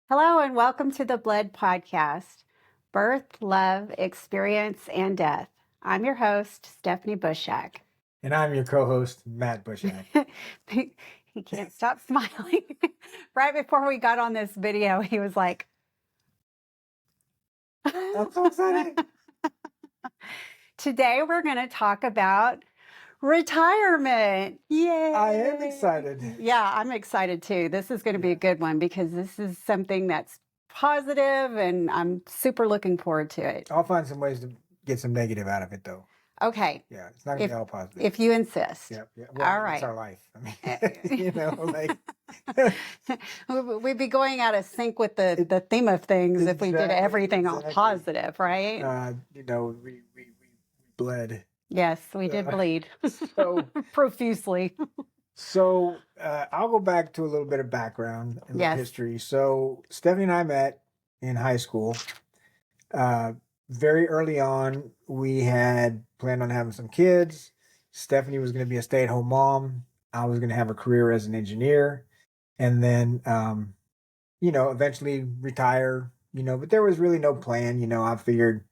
Hello, and welcome to the Blood Podcast Birth, Love, Experience, and Death. I'm your host, Stephanie Bushak. And I'm your co-host, Matt Bushak. He can't stop smiling. Right before we got on this video, he was like, I'm so excited. Today we're going to talk about retirement. Yay! I am excited. Yeah, I'm excited too. This is going to be a good one because this is something that's positive and I'm super looking forward to it. I'll find some ways to get some negative out of it, though. Okay. Yeah, it's not going to be all positive. If you insist. Yep. Yeah. Well, all right. It's our life. I mean, We'd be going out of sync with the theme of things if we did everything all positive, right? We bled. Yes, we did bleed So profusely. So I'll go back to a little bit of background in the history. So Stephanie and I met in high school. Very early on, we had planned on having some kids. Stephanie was going to be a stay-at-home mom. I was going to have a career as an engineer. And then, eventually retire, but there was really no plan. I figured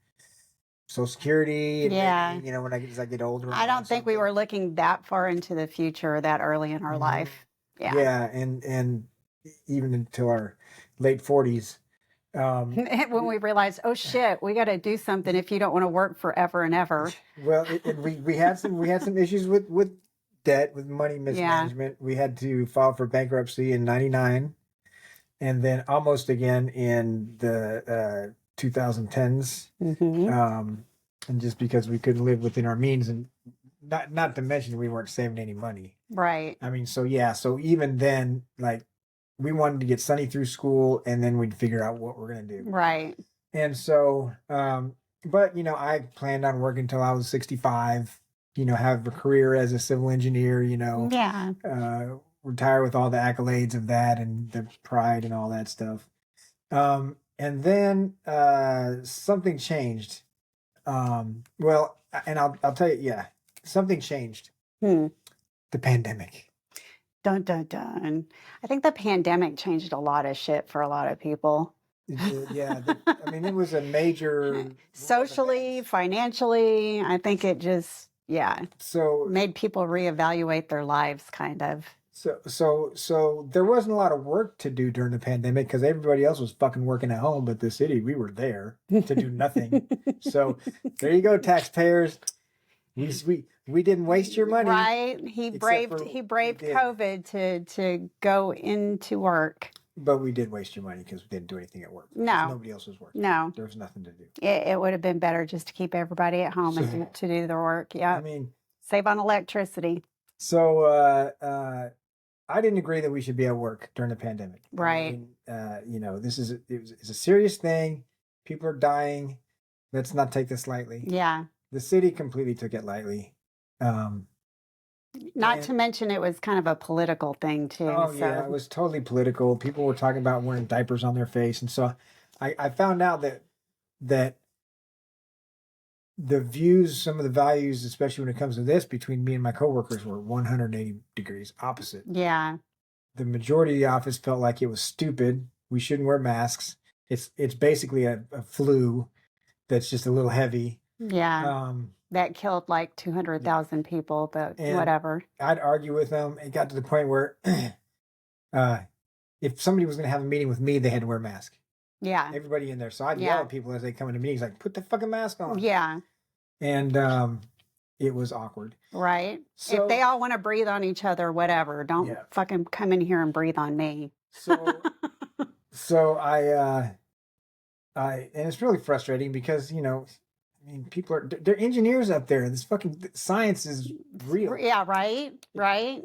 Social Security. And maybe, as I get older. I don't think we were looking that far into the future that early in our life. Yeah. Yeah. And even until our late 40s. When we realized, oh shit, we got to do something if you don't want to work forever and ever. Well, we had some issues with debt, with money mismanagement. We had to file for bankruptcy in '99, and then almost again in the 2010s. And just because we couldn't live within our means, and not to mention we weren't saving any money. Right. I mean, so even then, like, we wanted to get Sunny through school, and then we'd figure out what we're going to do. Right. And so, but, I planned on working until I was 65, have a career as a civil engineer, retire with all the accolades of that and the pride and all that stuff. And then something changed. And I'll tell you, something changed. The pandemic. Dun, dun, dun. I think the pandemic changed a lot of shit for a lot of people. It was a major... Socially, financially, I think it just, made people reevaluate their lives, kind of. So there wasn't a lot of work to do during the pandemic because everybody else was fucking working at home, but the city, we were there to do nothing. So there you go, taxpayers. We didn't waste your money. Right. He braved COVID to go into work. But we did waste your money because we didn't do anything at work. No. Nobody else was working. No. There was nothing to do. It would have been better just to keep everybody at home and to do their work. Yeah. Save on electricity. So I didn't agree that we should be at work during the pandemic. Right. It's a serious thing. People are dying. Let's not take this lightly. Yeah. The city completely took it lightly. Not to mention it was kind of a political thing too. Oh, so. Yeah, it was totally political. People were talking about wearing diapers on their face. And so I found out that the views, some of the values, especially when it comes to this, between me and my coworkers were 180 degrees opposite. Yeah. The majority of the office felt like it was stupid. We shouldn't wear masks. It's basically a flu that's just a little heavy. Yeah. That killed like 200,000 people, but whatever. I'd argue with them. It got to the point where if somebody was going to have a meeting with me, they had to wear a mask. Yeah. Everybody in there. So I'd yell at people as they come into meetings, like, put the fucking mask on. Yeah. And it was awkward. Right. So, if they all want to breathe on each other, whatever, don't fucking come in here and breathe on me. So I and it's really frustrating because, people they're engineers up there. This fucking science is real. Yeah, right.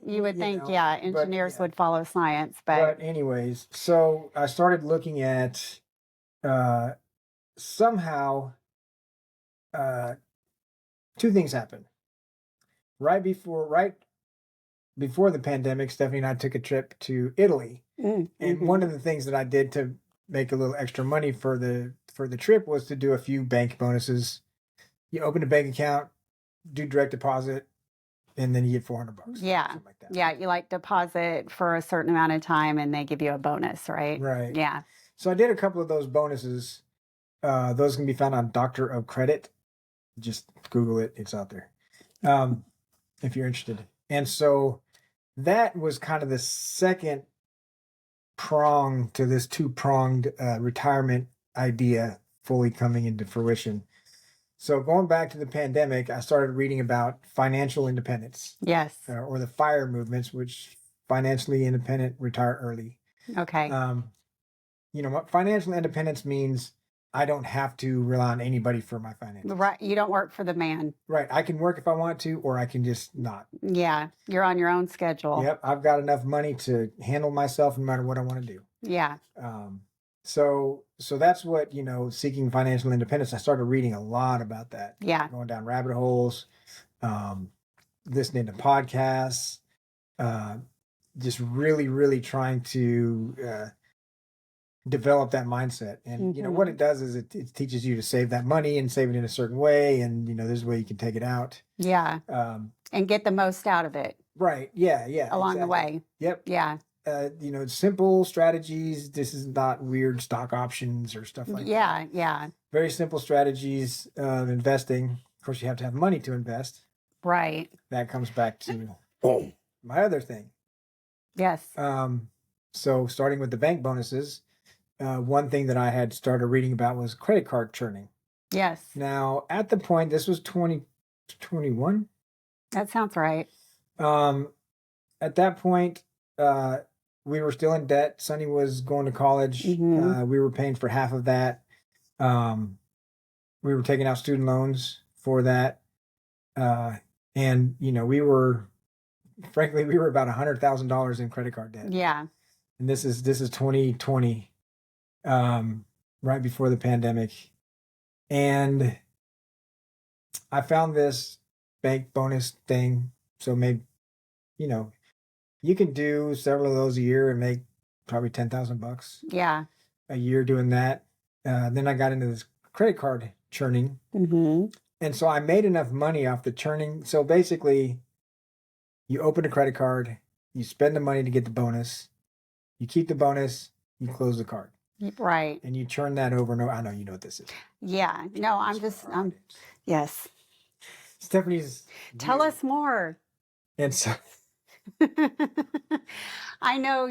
You would think, engineers would follow science. But anyways, so I started looking at somehow two things happened. Right before the pandemic, Stephanie and I took a trip to Italy. And one of the things that I did to make a little extra money for the trip was to do a few bank bonuses. You open a bank account, do direct deposit, and then you get $400. Yeah. Something like that. Yeah. You deposit for a certain amount of time and they give you a bonus, right? Right. Yeah. So I did a couple of those bonuses. Those can be found on Doctor of Credit. Just Google it; it's out there. If you're interested. And so that was kind of the second prong to this two-pronged retirement idea fully coming into fruition. So going back to the pandemic, I started reading about financial independence. Yes. Or the FIRE movements, which financially independent, retire early. Okay. What financial independence means, I don't have to rely on anybody for my finances. Right. You don't work for the man. Right. I can work if I want to, or I can just not. Yeah. You're on your own schedule. Yep. I've got enough money to handle myself no matter what I want to do. Yeah. So that's what, seeking financial independence. I started reading a lot about that. Yeah. Going down rabbit holes, listening to podcasts, just really, really trying to develop that mindset. And what it does is it teaches you to save that money and save it in a certain way, and there's a way you can take it out. Yeah. And get the most out of it. Right. Yeah. Along the way. Yep. Yeah. Simple strategies. This is not weird stock options or stuff like that. Yeah. Very simple strategies of investing. Of course, you have to have money to invest. Right. That comes back to my other thing. Yes. So starting with the bank bonuses, one thing that I had started reading about was credit card churning. Yes. Now, at the point, this was 2021. That sounds right. At that point, we were still in debt. Sonny was going to college. Mm-hmm. We were paying for half of that. We were taking out student loans for that. And we were about $100,000 in credit card debt. Yeah. And this is 2020, right before the pandemic. And I found this bank bonus thing. So maybe, you can do several of those a year and make probably $10,000. Yeah. A year doing that. Then I got into this credit card churning. Mm-hmm. And so I made enough money off the churning. So basically, you open a credit card, you spend the money to get the bonus, you keep the bonus, you close the card. Right. And you churn that over and over. I know you know what this is. Yeah. No, yes. Stephanie's. Tell us more. And so. I know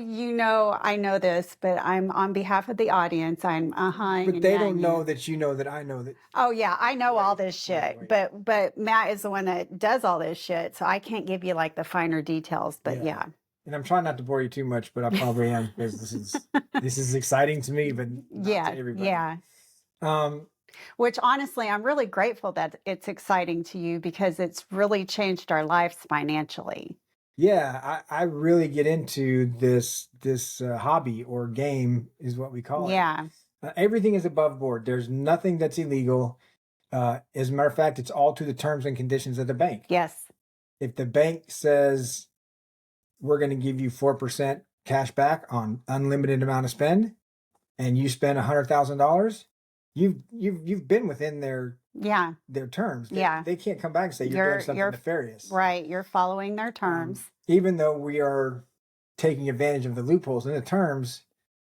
I know this, but I'm on behalf of the audience. But they don't know that you know that I know that. Oh yeah, I know all this shit. Right. But Matt is the one that does all this shit, so I can't give you like the finer details. But yeah. And I'm trying not to bore you too much, but I probably am, because this is exciting to me, but not to everybody. Yeah. Which honestly, I'm really grateful that it's exciting to you, because it's really changed our lives financially. Yeah, I really get into this hobby, or game is what we call it. Yeah. Everything is above board. There's nothing that's illegal. As a matter of fact, it's all to the terms and conditions of the bank. Yes. If the bank says we're going to give you 4% cash back on unlimited amount of spend, and you spend $100,000, you've been within their terms. They can't come back and say you're doing something nefarious. Right. You're following their terms. Even though we are taking advantage of the loopholes in the terms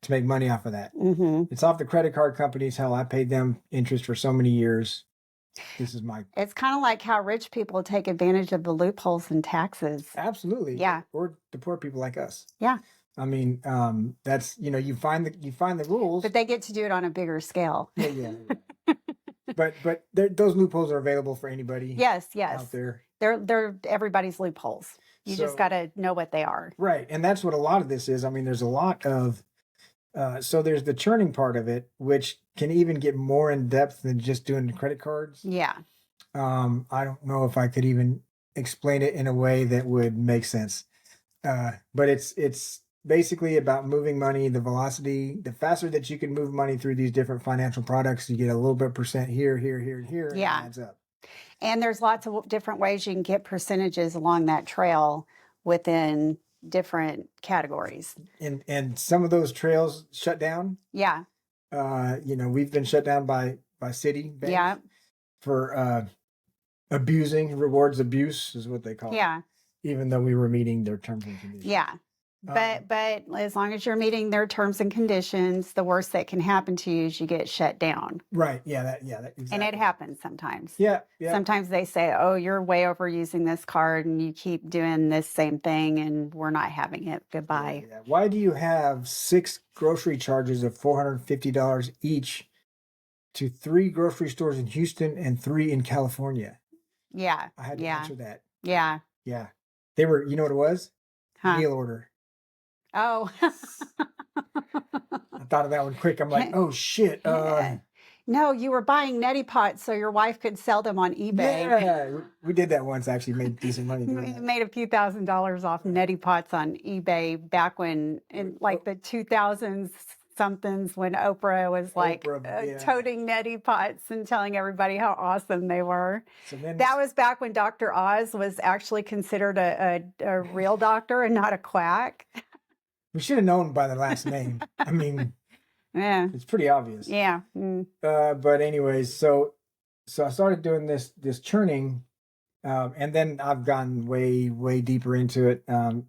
to make money off of that. Mm-hmm. It's off the credit card companies. Hell, I paid them interest for so many years. It's kind of like how rich people take advantage of the loopholes in taxes. Absolutely. Yeah. Or the poor people like us. Yeah. I mean, that's, you find the rules, but they get to do it on a bigger scale. Yeah. but those loopholes are available for anybody. Yes. Out there. They're everybody's loopholes. You just got to know what they are. Right. And that's what a lot of this is. I mean, there's a lot of, so there's the churning part of it, which can even get more in depth than just doing the credit cards. Yeah. I don't know if I could even explain it in a way that would make sense. But it's basically about moving money, the velocity, the faster that you can move money through these different financial products, you get a little bit percent here, and here. Yeah. And it adds up. And there's lots of different ways you can get percentages along that trail within different categories. And some of those trails shut down. Yeah. We've been shut down by city banks. Yeah. For abuse is what they call it. Yeah. Even though we were meeting their terms and conditions. Yeah. But as long as you're meeting their terms and conditions, the worst that can happen to you is you get shut down. Right. Yeah. Exactly. And it happens sometimes. Yeah. Yeah. Sometimes they say, "Oh, you're way overusing this card, and you keep doing this same thing, and we're not having it. Goodbye." Yeah. Why do you have 6 grocery charges of $450 each to 3 grocery stores in Houston and 3 in California? Yeah. I had to answer that. Yeah. Yeah. They were, you know what it was? Huh. Meal order. Oh. I thought of that one quick. I'm like, oh shit. No, you were buying neti pots so your wife could sell them on eBay. Yeah, we did that once. Actually, made decent money doing We that. made a few $1,000s off neti pots on eBay back when, in like the 2000s somethings, when Oprah was like toting neti pots and telling everybody how awesome they were. So then, that was back when Dr. Oz was actually considered a real doctor and not a quack. We should have known by the last name. I mean, yeah, it's pretty obvious. Yeah. But anyways, so I started doing this churning, and then I've gone way deeper into it, to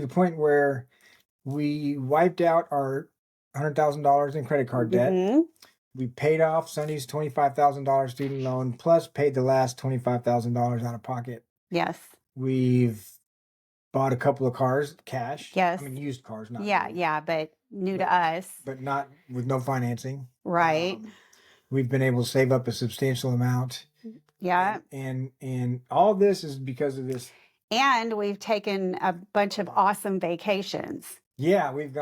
the point where we wiped out our $100,000 in credit card debt. Mm-hmm. We paid off Sonny's $25,000 student loan, plus paid the last $25,000 out of pocket. Yes. We've bought a couple of cars, cash. Yes. I mean, used cars, not new. Yeah, but new to us. But not with no financing. Right. We've been able to save up a substantial amount. Yeah. And all this is because of this. And we've taken a bunch of awesome vacations. Yeah, we've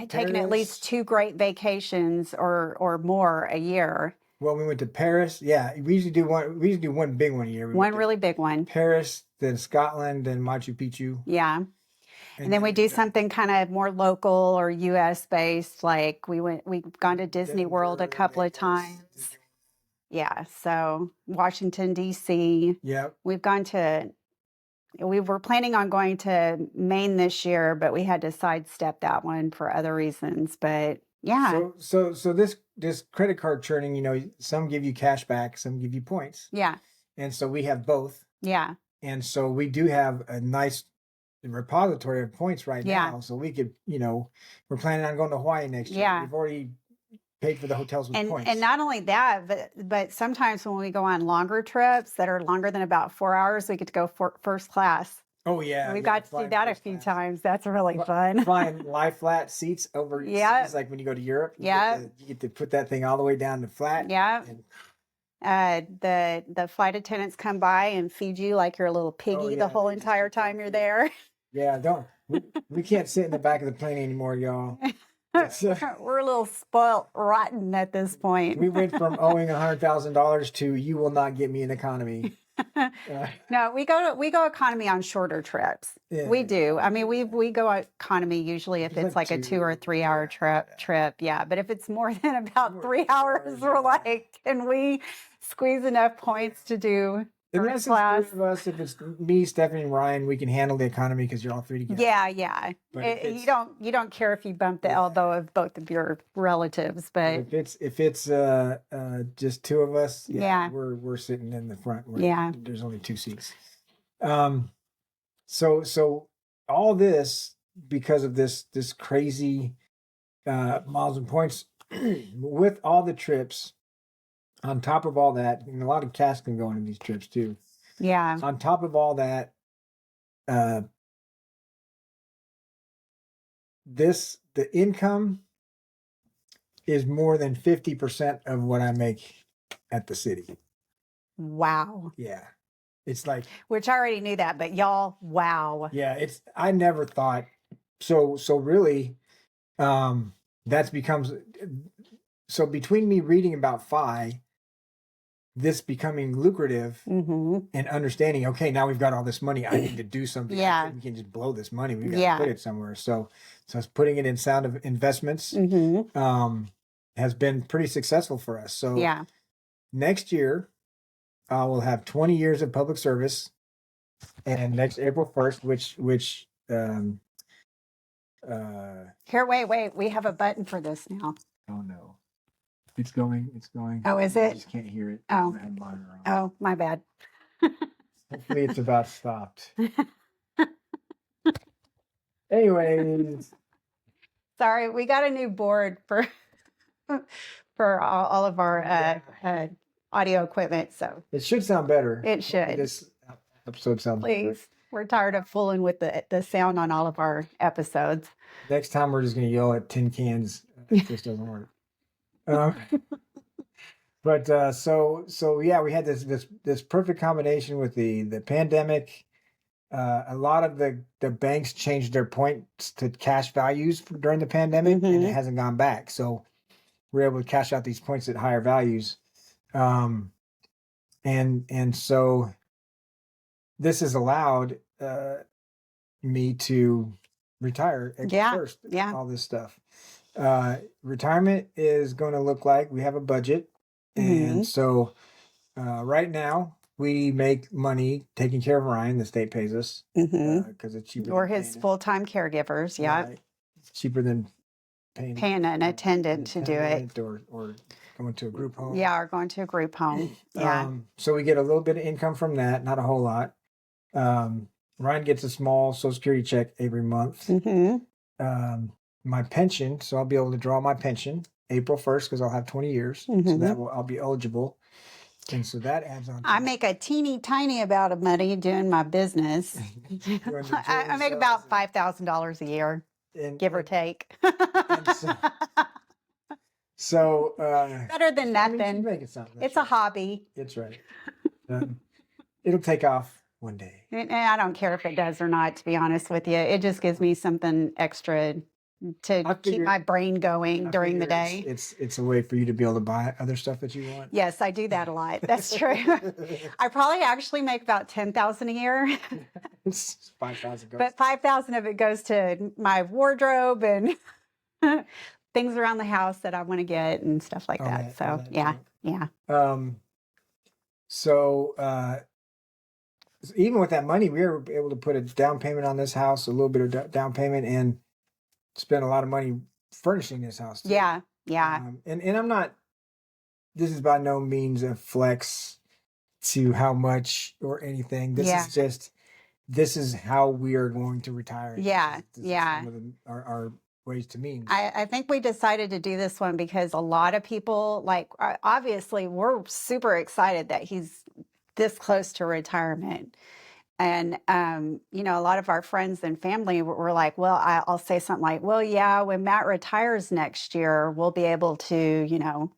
taken at least 2 great vacations or more a year. Well, we went to Paris. Yeah, we usually do one big one a year. One really big one. Paris, then Scotland, then Machu Picchu. Yeah. And then we do something kind of more local or US based. Like we've gone to Disney World a couple of times. Yeah. So Washington, DC. Yeah. We were planning on going to Maine this year, but we had to sidestep that one for other reasons. But yeah. So this credit card churning, some give you cash back, some give you points. Yeah. And so we have both. Yeah. And so we do have a nice repository of points right now. So we could, we're planning on going to Hawaii next year. Yeah. We've already paid for the hotels with points. And not only that, but sometimes when we go on longer trips that are longer than about 4 hours, we get to go first class. Oh yeah. We've got to do that a few times. That's really fun. Flying lie flat seats over. Yeah. It's like when you go to Europe. Yeah. You get to put that thing all the way down to flat. Yeah. The flight attendants come by and feed you like you're a little piggy the whole entire time you're there. Yeah, we can't sit in the back of the plane anymore, y'all. We're a little spoiled rotten at this point. We went from owing $100,000 to you will not get me an economy. No, we go economy on shorter trips. Yeah. We do. I mean, we go economy usually if it's like a 2 or 3 hour trip. Yeah, but if it's more than about 3 hours, we're like, can we squeeze enough points to do first class? Of us, if it's me, Stephanie, and Ryan, we can handle the economy because you're all 3 together. Yeah. You don't care if you bump the elbow of both of your relatives, but if it's just 2 of us, we're sitting in the front. There's only 2 seats. So all this because of this crazy miles and points with all the trips. On top of all that, and a lot of cash can go into these trips too. Yeah. On top of all that, the income is more than 50% of what I make at the city. Wow. Yeah. It's like, which I already knew that, but y'all, wow. Yeah, I never thought so really that's becomes so between me reading about FI, this becoming lucrative, and understanding, okay, now we've got all this money, I need to do something. Yeah. We can't just blow this money. We got to put it somewhere. So it's putting it in sound of investments has been pretty successful for us. So next year, we'll have 20 years of public service, and next April 1st, which here, wait, we have a button for this now. Oh no. It's going. Oh, is it? I just can't hear it. Oh, my bad. Hopefully it's about stopped. Anyways, Sorry, we got a new board for for all of our audio equipment, so it should sound better. it should. This episode sounds better. Please, we're tired of fooling with the sound on all of our episodes. Next time we're just gonna yell at tin cans if this doesn't work. But so yeah, we had this perfect combination with the pandemic. A lot of the banks changed their points to cash values during the pandemic, and it hasn't gone back. So we're able to cash out these points at higher values, and so this has allowed me to retire first. Yeah. All this stuff. Retirement is going to look like we have a budget, and so right now we make money taking care of Ryan. The state pays us because it's cheaper. Or his full-time caregivers. Yeah, it's cheaper than paying an attendant to do it, or going to a group home. Yeah, or going to a group home. Yeah. So we get a little bit of income from that, not a whole lot. Ryan gets a small Social Security check every month. My pension, so I'll be able to draw my pension April 1st because I'll have 20 years. So I'll be eligible. And so that adds on. I make a teeny tiny amount of money doing my business. I make about $5,000 a year, give or take. So better than nothing. I mean, it's a hobby. That's right. It'll take off one day. And I don't care if it does or not, to be honest with you. It just gives me something extra to keep my brain going during the day. It's a way for you to be able to buy other stuff that you want. Yes, I do that a lot. That's true. I probably actually make about $10,000 a year. It's 5,000. But 5,000 of it goes to my wardrobe and things around the house that I want to get and stuff like that. So yeah. So even with that money, we were able to put a down payment on this house, a little bit of down payment, and spend a lot of money furnishing this house too. Yeah. And I'm not, this is by no means a flex to how much or anything. This is just, this is how we are going to retire. Yeah. This is some of our ways to mean. I think we decided to do this one because a lot of people, like, obviously we're super excited that he's this close to retirement. And, a lot of our friends and family were like, well, I'll say something like, well, yeah, when Matt retires next year, we'll be able to,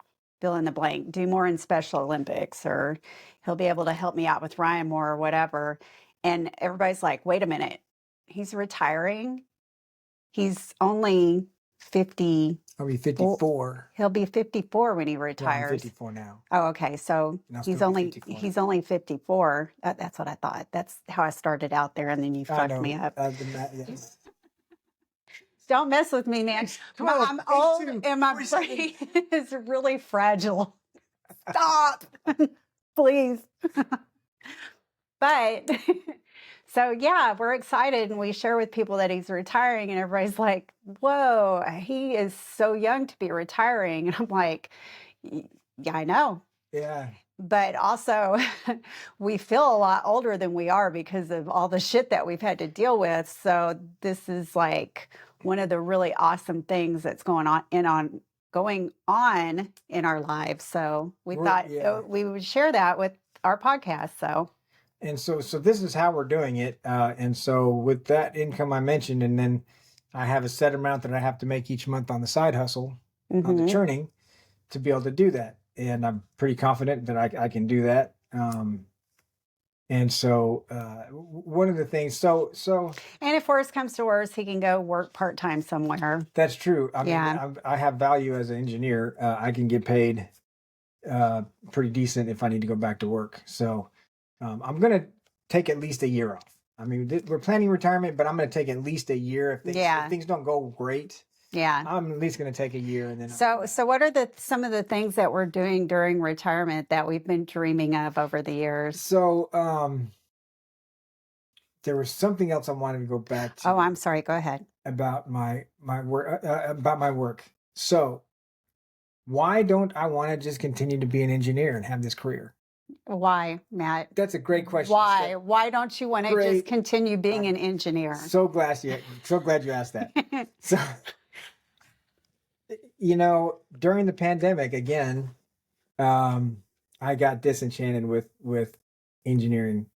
fill in the blank, do more in Special Olympics, or he'll be able to help me out with Ryan more or whatever. And everybody's like, wait a minute, he's retiring. He's only 50. I'll be 54. He'll be 54 when he retires. Yeah, I'm 54 now. Oh, okay. So he's only 54. That's what I thought. That's how I started out there, and then you fucked me up. Don't mess with me, man. I'm old and my brain is really fragile. Stop, please. But so yeah, we're excited, and we share with people that he's retiring, and everybody's like, whoa, he is so young to be retiring. And I'm like, yeah, I know. Yeah. But also we feel a lot older than we are because of all the shit that we've had to deal with. So this is like one of the really awesome things that's going on in our lives. So we thought we would share that with our podcast. And so this is how we're doing it. And so with that income I mentioned, and then I have a set amount that I have to make each month on the side hustle, on the churning, to be able to do that. And I'm pretty confident that I can do that. And so one of the things, so. And if worse comes to worse, he can go work part-time somewhere. That's true. I mean, I have value as an engineer. I can get paid pretty decent if I need to go back to work. So I'm going to take at least a year off. I mean, we're planning retirement, but I'm going to take at least a year. If things don't go great, I'm at least going to take a year. And then so what are some of the things that we're doing during retirement that we've been dreaming of over the years? So there was something else I wanted to go back to. Oh, I'm sorry. Go ahead. About my work. So why don't I want to just continue to be an engineer and have this career? Why, Matt? That's a great question. Why? Why don't you want to just continue being an engineer? So glad you asked that. So, during the pandemic, again, I got disenchanted with engineering.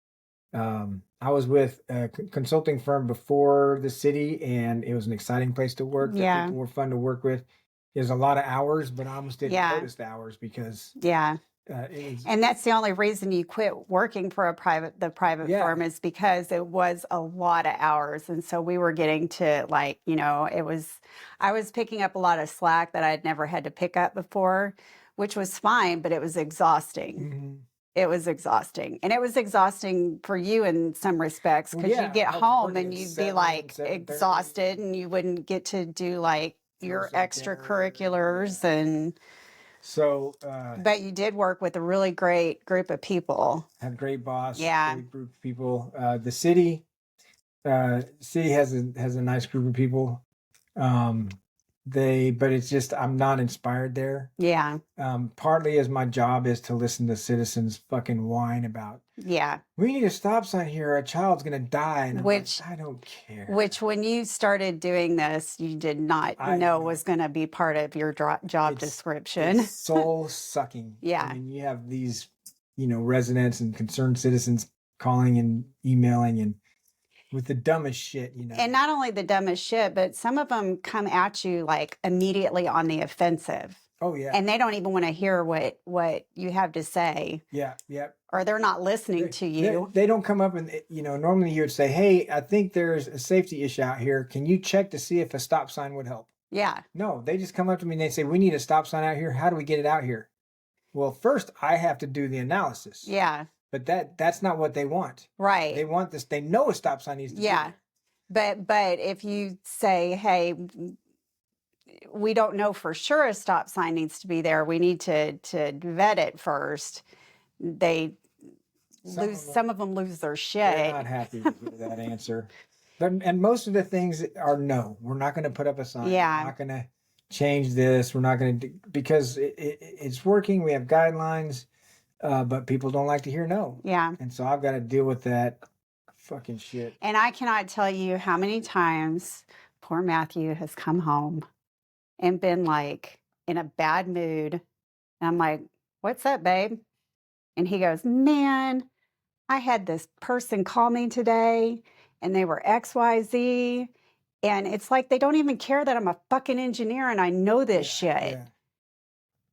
I was with a consulting firm before the city, and it was an exciting place to work. The people were fun to work with. There's a lot of hours, but I almost didn't notice the hours because and that's the only reason you quit working for the private firm is because it was a lot of hours. And so we were getting to I was picking up a lot of slack that I'd never had to pick up before, which was fine, but it was exhausting. Mm-hmm. It was exhausting. And it was exhausting for you in some respects because you'd get home and you'd be like exhausted and you wouldn't get to do like your extracurriculars and so but you did work with a really great group of people. Had a great boss, great group of people. The city has a nice group of people. But it's just I'm not inspired there. Yeah. Partly as my job is to listen to citizens fucking whine about. Yeah. We need a stop sign here. A child's gonna die, and I don't care. Which, when you started doing this, you did not know was going to be part of your job description. It's soul sucking. Yeah. I mean, you have these, residents and concerned citizens calling and emailing and with the dumbest shit, And not only the dumbest shit, but some of them come at you like immediately on the offensive. Oh yeah. And they don't even want to hear what you have to say. Yeah, yeah. Or they're not listening to you. They don't come up and normally you would say, "Hey, I think there's a safety issue out here. Can you check to see if a stop sign would help?" Yeah. No, they just come up to me and they say, "We need a stop sign out here. How do we get it out here?" Well, first I have to do the analysis. Yeah. But that's not what they want. Right. They want this. They know a stop sign needs to be there. But if you say, "Hey, we don't know for sure a stop sign needs to be there. We need to vet it first," some of them lose their shit. They're not happy with that answer. And most of the things are no. We're not going to put up a sign. Yeah. We're not going to change this. We're not going to because it's working. We have guidelines. But people don't like to hear no. Yeah. And so I've got to deal with that fucking shit. And I cannot tell you how many times poor Matthew has come home and been like in a bad mood. And I'm like, "What's up, babe?" And he goes, "Man, I had this person call me today and they were XYZ. And it's like they don't even care that I'm a fucking engineer and I know this shit." Yeah.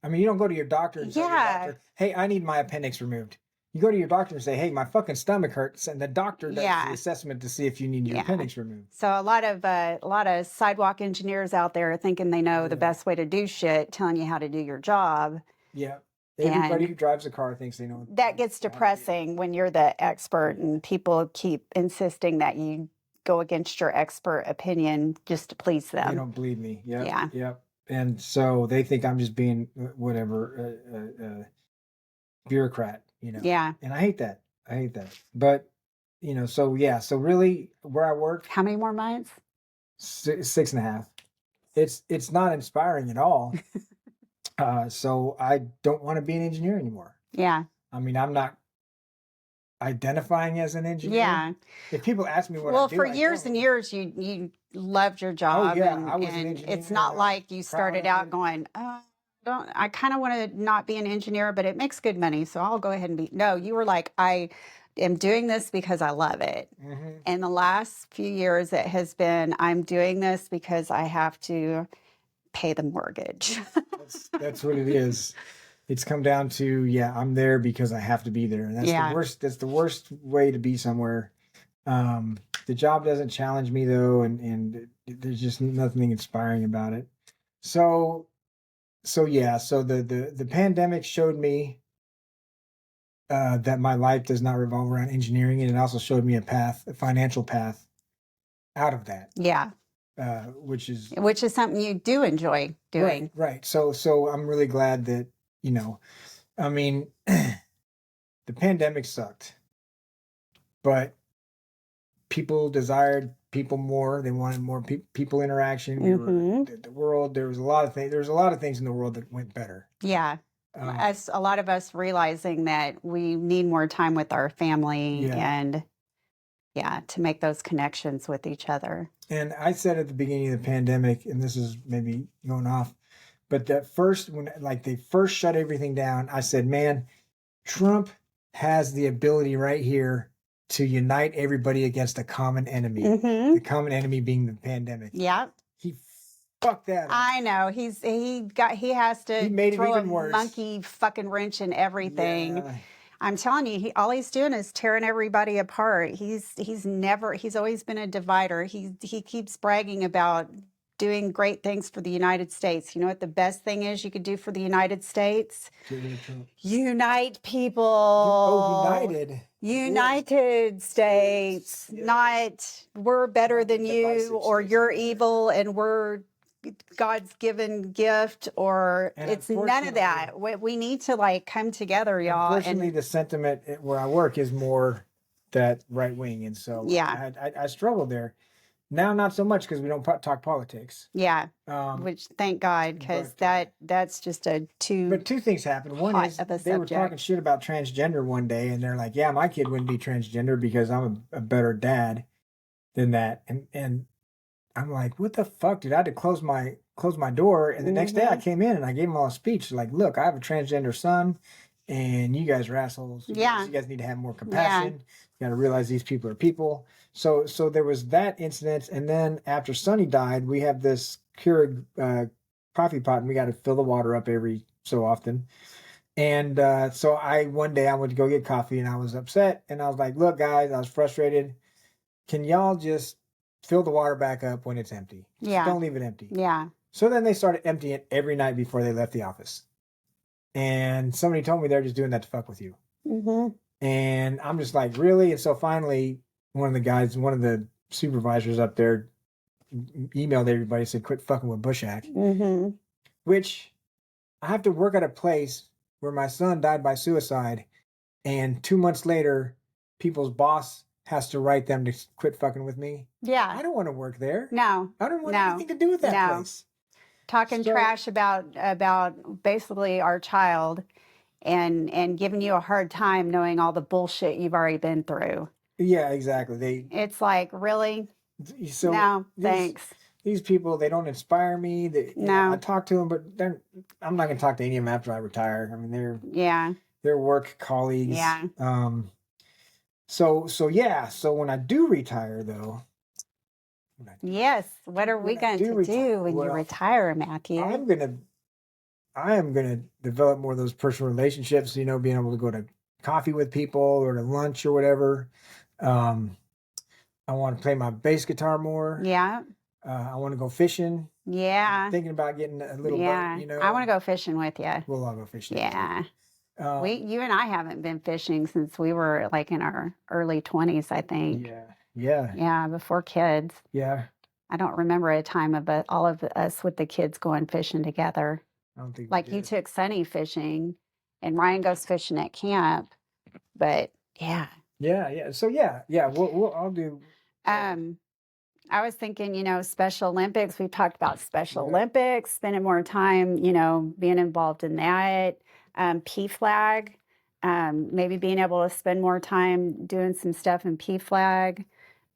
I mean, you don't go to your doctor and tell your doctor, "Hey, I need my appendix removed." You go to your doctor and say, "Hey, my fucking stomach hurts," and the doctor does the assessment to see if you need your appendix removed. So a lot of sidewalk engineers out there thinking they know the best way to do shit, telling you how to do your job. Yeah. Everybody who drives a car thinks they know. That gets depressing when you're the expert and people keep insisting that you go against your expert opinion just to please them. They don't believe me. Yep. Yeah. Yep. And so they think I'm just being whatever, bureaucrat, Yeah. And I hate that. But, so really where I work. How many more months? 6.5. It's not inspiring at all. So I don't want to be an engineer anymore. Yeah. I mean, I'm not identifying as an engineer. Yeah. If people ask me what I do, well, for years and years, you loved your job. Oh, yeah. And, I was an engineer. It's not like you started out going, I kind of want to not be an engineer, but it makes good money, so I'll go ahead and be. No, you were like, I am doing this because I love it. Mm-hmm. And the last few years, it has been, I'm doing this because I have to pay the mortgage. That's what it is. It's come down to, I'm there because I have to be there. And that's the worst. That's the worst way to be somewhere. The job doesn't challenge me though. And there's just nothing inspiring about it. So the pandemic showed me, that my life does not revolve around engineering. And it also showed me a financial path out of that. Yeah. Which is something you do enjoy doing. Right. So I'm really glad that, I mean, the pandemic sucked, but people desired people more. They wanted more people interaction. Mm-hmm. The world, there was a lot of things in the world that went better. Yeah. a lot of us realizing that we need more time with our family and to make those connections with each other. And I said at the beginning of the pandemic, and this is maybe going off, but that first, when like they first shut everything down, I said, man, Trump has the ability right here to unite everybody against a common enemy. Mm-hmm. The common enemy being the pandemic. Yeah. He fucked that up. I know. He has to made throw it even a worse. Monkey fucking wrench in everything. Yeah. I'm telling you, all he's doing is tearing everybody apart. He's always been a divider. He keeps bragging about doing great things for the United States. You know what the best thing is you could do for the United States? Unite people. United. United States. Yes. Not we're better than you or States. you're evil and we're God's given gift, or And it's none of that. We need to like come together, y'all. Unfortunately, the sentiment where I work is more that right wing, and so I struggled there. Now, not so much because we don't talk politics. Yeah, which thank God, because that's just But two things happened. One is they were talking shit about transgender one day, and they're like, "Yeah, my kid wouldn't be transgender because I'm a better dad than that." And I'm like, "What the fuck, dude?" I had to close my door, and the next day I came in and I gave them all a speech like, "Look, I have a transgender son, and you guys are assholes. You guys need to have more compassion. You got to realize these people are people." So there was that incident, and then after Sonny died, we have this Keurig coffee pot, and we got to fill the water up every so often. And so one day I went to go get coffee, and I was upset, and I was like, "Look, guys, I was frustrated. Can y'all just fill the water back up when it's empty? Just don't leave it empty." Yeah. So then they started emptying it every night before they left the office. And somebody told me they're just doing that to fuck with you. Mm-hmm. And I'm just like, really? And so finally, one of the supervisors up there emailed everybody, said, "Quit fucking with Bushak." Mm-hmm. Which I have to work at a place where my son died by suicide. And 2 months later, people's boss has to write them to quit fucking with me. Yeah. I don't want to work there. No. I don't want anything to do with that place. Talking trash about basically our child and giving you a hard time knowing all the bullshit you've already been through. Yeah, exactly. It's like, really? So no, thanks. These people, they don't inspire me. I talk to them, but I'm not going to talk to any of them after I retire. I mean, they're work colleagues. Yeah. So when I do retire, though. Yes. What are we going to do when you retire, Matthew? I am gonna develop more of those personal relationships. You know, being able to go to coffee with people or to lunch or whatever. I want to play my bass guitar more. Yeah. I want to go fishing. Yeah. I'm thinking about getting a little boat, you know. I want to go fishing with you. We'll all go fishing. Yeah. You and I haven't been fishing since we were like in our early 20s, I think. Yeah. Yeah. Yeah, before kids. Yeah. I don't remember a time of all of us with the kids going fishing together. I don't think like you took Sonny fishing and Ryan goes fishing at camp. But yeah. Yeah. So I'll do. I was thinking, Special Olympics. We've talked about Special Olympics, spending more time, being involved in that. PFLAG, maybe being able to spend more time doing some stuff in PFLAG.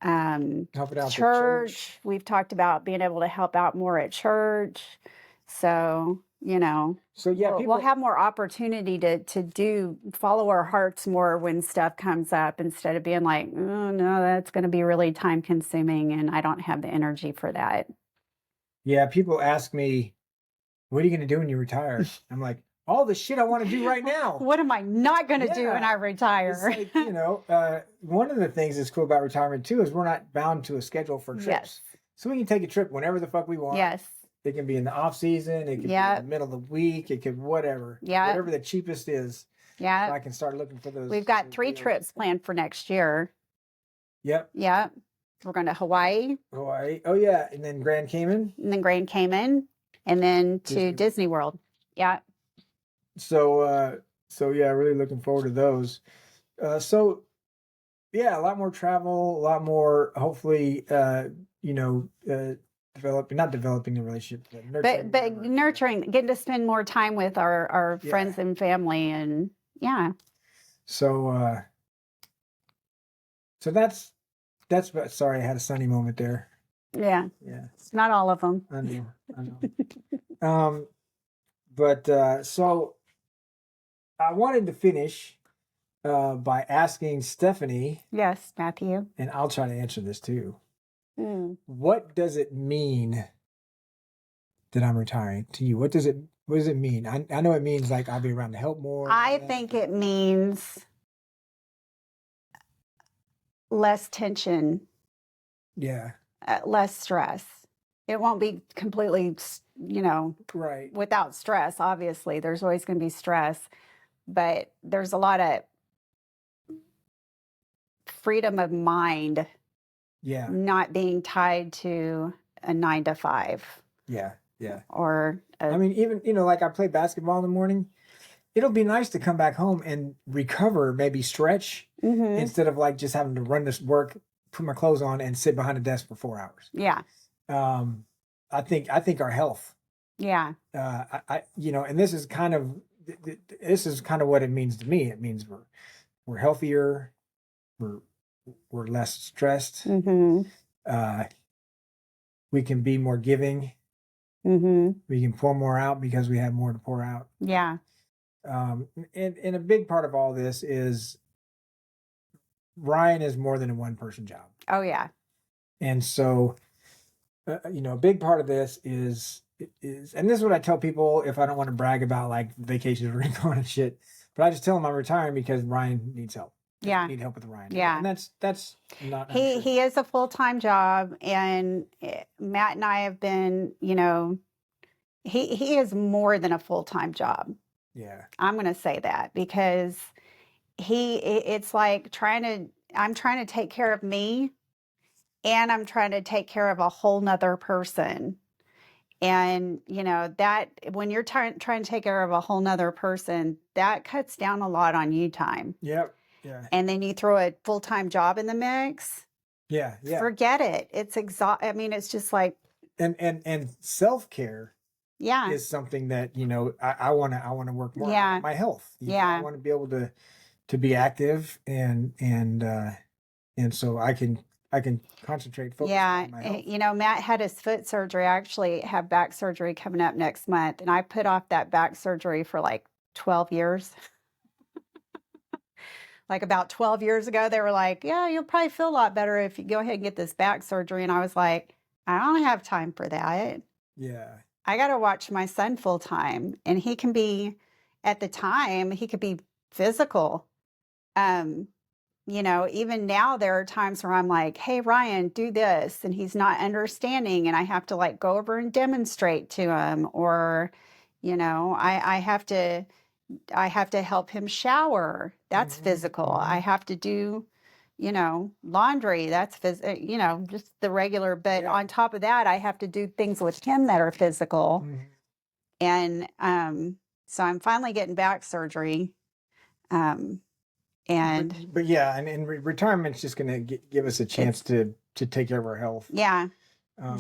Help it out church. We've talked about being able to help out more at church. So, we'll have more opportunity to follow our hearts more when stuff comes up instead of being like, oh no, that's going to be really time consuming and I don't have the energy for that. Yeah. People ask me, what are you going to do when you retire? I'm like, all the shit I want to do right now. What am I not going to do when I retire? It's like, one of the things that's cool about retirement too is we're not bound to a schedule for trips. Yes. So we can take a trip whenever the fuck we want. Yes. It can be in the off season. It can be in the middle of the week. It could whatever. Yeah. Whatever the cheapest is. Yeah. So I can start looking for those. We've got 3 trips planned for next year. Yep. Yep. We're going to Hawaii. Oh yeah. And then Grand Cayman. And then to Disney World. Yeah. So really looking forward to those. A lot more travel, a lot more, hopefully, not developing the relationship, but nurturing. But nurturing, getting to spend more time with our friends and family, and So that's sorry, I had a sunny moment there. Yeah. Not all of them. I know. But so I wanted to finish by asking Stephanie. Yes, Matthew. And I'll try to answer this too. What does it mean that I'm retiring to you? What does it mean? I know it means like I'll be around to help more. I think it means less tension. Yeah. Less stress. It won't be completely, right, without stress. Obviously, there's always going to be stress, but there's a lot of freedom of mind. Yeah. Not being tied to a 9 to 5. Yeah. Or I mean, even, like I play basketball in the morning. It'll be nice to come back home and recover, maybe stretch, instead of like just having to run this work, put my clothes on, and sit behind a desk for 4 hours. Yeah. I think our health. Yeah. And this is kind of what it means to me. It means we're healthier, we're less stressed. We can be more giving. We can pour more out because we have more to pour out. Yeah. And a big part of all this is Ryan is more than a one-person job. Oh yeah. And so, a big part of this is, and this is what I tell people if I don't want to brag about like vacations we're going and shit, but I just tell them I'm retiring because Ryan needs help. Yeah. Need help with Ryan. Yeah. And that's not untrue. He is a full-time job, and Matt and I have been, he is more than a full-time job. Yeah. I'm going to say that because it's like I'm trying to take care of me, and I'm trying to take care of a whole nother person. And, that when you're trying to take care of a whole nother person, that cuts down a lot on you time. Yep. Yeah. And then you throw a full-time job in the mix. Yeah. Forget it. It's it's just like. And self-care. Yeah. Is something that, I want to work more on my health. I want to be able to be active and so I can concentrate, focus on my health. Matt had his foot surgery. I actually have back surgery coming up next month, and I put off that back surgery for like 12 years. Like about 12 years ago, they were like, yeah, you'll probably feel a lot better if you go ahead and get this back surgery. And I was like, I don't have time for that. Yeah. I got to watch my son full time, and he can be, at the time, he could be physical. Even now there are times where I'm like, hey, Ryan, do this. And he's not understanding. And I have to like go over and demonstrate to him, or, I have to help him shower. That's physical. I have to do, laundry. That's just the regular. But on top of that, I have to do things with him that are physical. And so I'm finally getting back surgery. And retirement's just going to give us a chance to take care of our health. Yeah.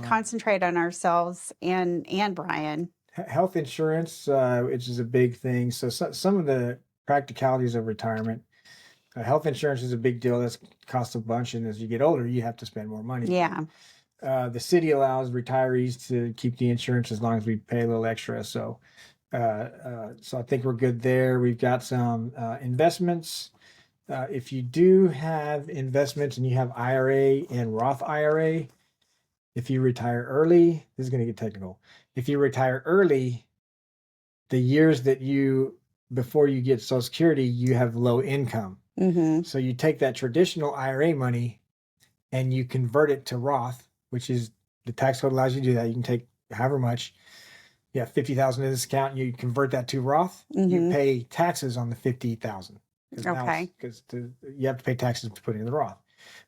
Concentrate on ourselves and Brian. Health insurance, which is a big thing. So some of the practicalities of retirement, health insurance is a big deal. That costs a bunch. And as you get older, you have to spend more money. Yeah. The city allows retirees to keep the insurance as long as we pay a little extra. So I think we're good there. We've got some investments. If you do have investments and you have IRA and Roth IRA, if you retire early, this is going to get technical. If you retire early, the years before you get Social Security, you have low income. So you take that traditional IRA money and you convert it to Roth, which is the tax code allows you to do that. You can take however much. You have $50,000 in this account, and you convert that to Roth. You pay taxes on the $50,000. Okay. Because you have to pay taxes to put it in the Roth.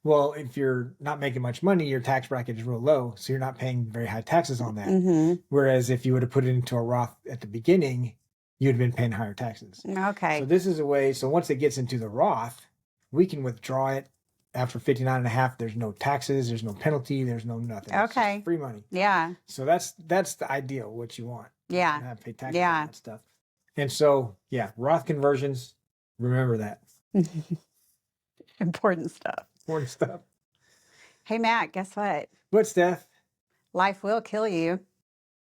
Well, if you're not making much money, your tax bracket is real low, so you're not paying very high taxes on that. Whereas if you would have put it into a Roth at the beginning, you'd have been paying higher taxes. Okay. So this is a way. So once it gets into the Roth, we can withdraw it after 59 and a half, there's no taxes, there's no penalty, there's no nothing. It's just Okay. free money. Yeah. So that's the ideal, what you want. Yeah. You don't have to pay taxes Yeah. on that stuff. And so, yeah, Roth conversions, remember that. Important stuff. Important stuff. Hey, Matt, guess what? What, Steph? Life will kill you.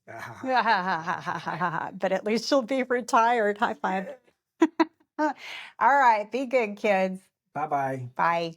But at least you'll be retired. High five. All right. Be good, kids. Bye-bye. Bye.